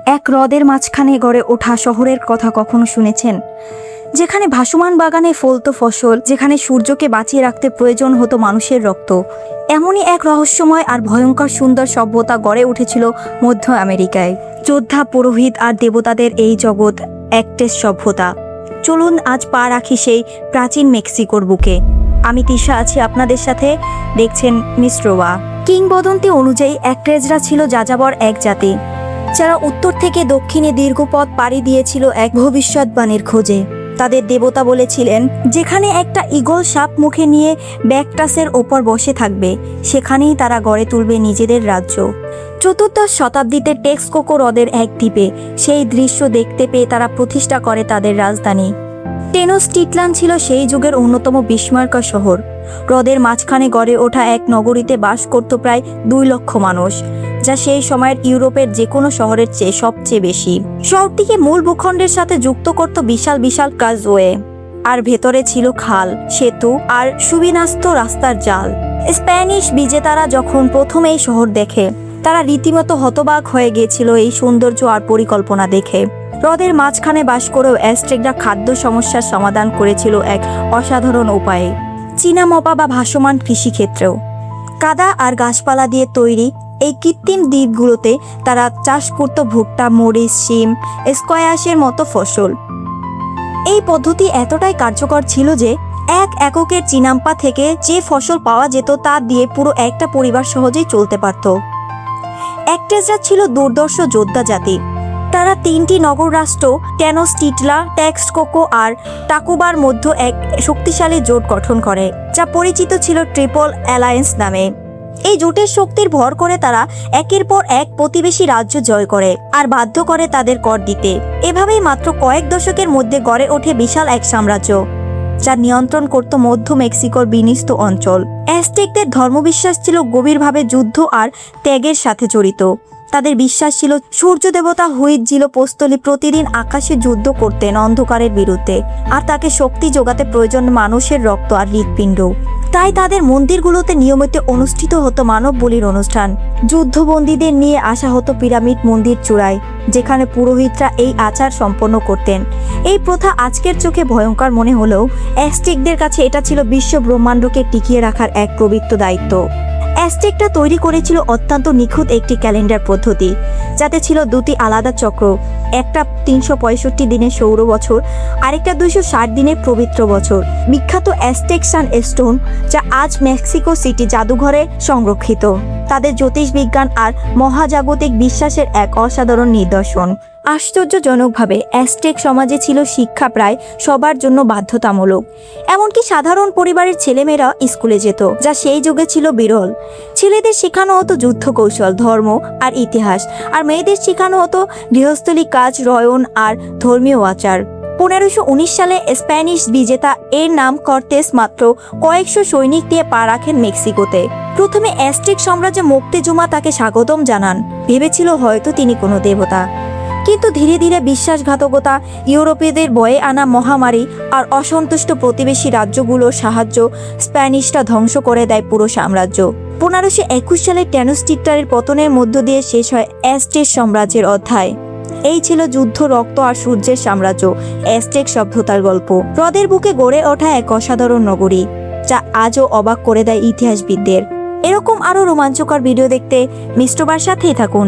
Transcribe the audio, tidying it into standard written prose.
এক হ্রদের মাঝখানে গড়ে ওঠা শহরের কথা কখনো শুনেছেন? যেখানে ভাসমান বাগানে ফলতো ফসল, যেখানে সূর্যকে বাঁচিয়ে রাখতে প্রয়োজন হতো মানুষের রক্ত। এমনই এক রহস্যময় আর ভয়ঙ্কর সুন্দর সভ্যতা গড়ে উঠেছিল মধ্য আমেরিকায়। যোদ্ধা, পুরোহিত আর দেবতাদের এই জগৎ অ্যাজটেক সভ্যতা। চলুন আজ পা রাখি সেই প্রাচীন মেক্সিকোর বুকে। আমি তিশা আছি আপনাদের সাথে, দেখছেন মিস্ট্রোয়া। কিংবদন্তি অনুযায়ী অ্যাজটেকরা ছিল যাযাবর এক জাতি, যারা উত্তর থেকে দক্ষিণে দীর্ঘ পথ পাড়ি দিয়েছিল এক ভবিষ্যৎবাণীর খোঁজে। তাদের দেবতা বলেছিলেন, যেখানে একটা ঈগল সাপ মুখে নিয়ে ব্যাকটাসের ওপর বসে থাকবে, সেখানেই তারা গড়ে তুলবে নিজেদের রাজ্য। চতুর্দশ শতাব্দীতে টেক্সকোকো হ্রদের এক দ্বীপে সেই দৃশ্য দেখতে পেয়ে তারা প্রতিষ্ঠা করে তাদের রাজধানী। টেনোচটিটলান ছিল সেই যুগের অন্যতম বিস্ময়কর শহর। হ্রদের মাঝখানে গড়ে ওঠা এক নগরীতে বাস করত প্রায় 2 লক্ষ মানুষ, যা সেই সময়ের ইউরোপের যে কোনো শহরের চেয়ে সবচেয়ে বেশি। শহরটিকে মূল ভূখণ্ডের সাথে যুক্ত করত বিশাল বিশাল কাজওয়ে, আর ভেতরে ছিল খাল, সেতু আর সুবিন্যস্ত রাস্তার জাল। স্প্যানিশ বিজেতারা যখন প্রথম এই শহর দেখে, তারা রীতিমতো হতবাক হয়ে গিয়েছিল এই সৌন্দর্য আর পরিকল্পনা দেখে। হ্রদের মাঝখানে বাস করেও অ্যাজটেকরা খাদ্য সমস্যার সমাধান করেছিল এক অসাধারণ উপায়ে, চীনামাপা বা ভাসমান কৃষিক্ষেত্রেও। কাদা আর গাছপালা দিয়ে তৈরি এই কৃত্রিম দ্বীপগুলোতে তারা চাষ করত ভুট্টা, মরিচ, শিম, স্কোয়াশের মতো ফসল। এই পদ্ধতি এতটাই কার্যকর ছিল যে এক এককের চীনাম্পা থেকে যে ফসল পাওয়া যেত তা দিয়ে পুরো একটা পরিবার সহজেই চলতে পারত। অ্যাজটেকরা ছিল দুর্ধর্ষ যোদ্ধা জাতি। তারা 3টি নগর রাষ্ট্র টেনোচটিটলান, টেক্সকোকো আর টাকুবার মধ্যে এক শক্তিশালী জোট গঠন করে, যা পরিচিত ছিল ট্রিপল অ্যালায়েন্স নামে। এই জোটের শক্তির ভর করে তারা একের পর এক প্রতিবেশী রাজ্য জয় করে আর বাধ্য করে তাদের কর দিতে। এভাবেই মাত্র কয়েক দশকের মধ্যে গড়ে ওঠে বিশাল এক সাম্রাজ্য, যা নিয়ন্ত্রণ করত মধ্য মেক্সিকোর বিনিস্ত অঞ্চল। অ্যাজটেকদের ধর্মবিশ্বাস ছিল গভীরভাবে যুদ্ধ আর ত্যাগের সাথে জড়িত। তাদের বিশ্বাস ছিল সূর্য দেবতা হুইটজিলোপোchtli প্রতিদিন আকাশে যুদ্ধ করতেন অন্ধকারের বিরুদ্ধে, আর তাকে শক্তি যোগাতে প্রয়োজন মানুষের রক্ত আর হৃৎপিণ্ড। তাই তাদের মন্দিরগুলোতে নিয়মিত অনুষ্ঠিত হতো মানব বলির অনুষ্ঠান। যুদ্ধবন্দীদের নিয়ে আসা হতো পিরামিড মন্দির চূড়ায়, যেখানে পুরোহিতরা এই আচার সম্পন্ন করতেন। এই প্রথা আজকের চোখে ভয়ঙ্কর মনে হলেও অ্যাজটেকদের কাছে এটা ছিল বিশ্ব ব্রহ্মাণ্ডকে টিকিয়ে রাখার এক পবিত্র দায়িত্ব। অ্যাজটেকরা তৈরি করেছিল অত্যন্ত নিখুঁত একটি ক্যালেন্ডার পদ্ধতি, যাতে ছিল 2টি আলাদা চক্র, একটা 365 দিনের সৌর বছর, আরেকটা 260 দিনের পবিত্র বছর। বিখ্যাত অ্যাজটেক সান স্টোন, যা আজ মেক্সিকো সিটি জাদুঘরে সংরক্ষিত, তাদের জ্যোতিষবিজ্ঞান আর মহাজাগতিক বিশ্বাসের এক অসাধারণ নিদর্শন। আশ্চর্যজনকভাবে অ্যাজটেক সমাজে ছিল শিক্ষা প্রায় সবার জন্য বাধ্যতামূলক। এমনকি সাধারণ পরিবারের ছেলেমেয়েরা স্কুলে যেত, যা সেই যুগে ছিল বিরল। ছেলেদের শেখানো হতো যুদ্ধ কৌশল, ধর্ম আর ইতিহাস, আর মেয়েদের শেখানো হতো গৃহস্থলী কাজ, রয়ন আর ধর্মীয় আচার। 1519 সালে স্প্যানিশ বিজেতা এর নাম কর্তেস মাত্র কয়েকশো সৈনিক দিয়ে পা রাখেন মেক্সিকোতে। প্রথমে অ্যাজটেক সাম্রাজ্য মোক্তেজুমা তাকে স্বাগতম জানান, ভেবেছিল হয়তো তিনি কোনো দেবতা। কিন্তু ধীরে ধীরে বিশ্বাসঘাতকতা, ইউরোপীয়দের বয়ে আনা মহামারী আর অসন্তুষ্ট প্রতিবেশী রাজ্যগুলোর সাহায্য স্প্যানিশরা ধ্বংস করে দেয় পুরো সাম্রাজ্য। 1521 সালে টেনোচটিটলানের পতনের মধ্য দিয়ে শেষ হয় অ্যাজটেক সাম্রাজ্যের অধ্যায়। এই ছিল যুদ্ধ, রক্ত আর সূর্যের সাম্রাজ্য, অ্যাজটেক সভ্যতার গল্প। হ্রদের বুকে গড়ে ওঠা এক অসাধারণ নগরী, যা আজও অবাক করে দেয় ইতিহাসবিদদের। এরকম আরও রোমাঞ্চকর ভিডিও দেখতে মিস্ট্রোবার সাথেই থাকুন।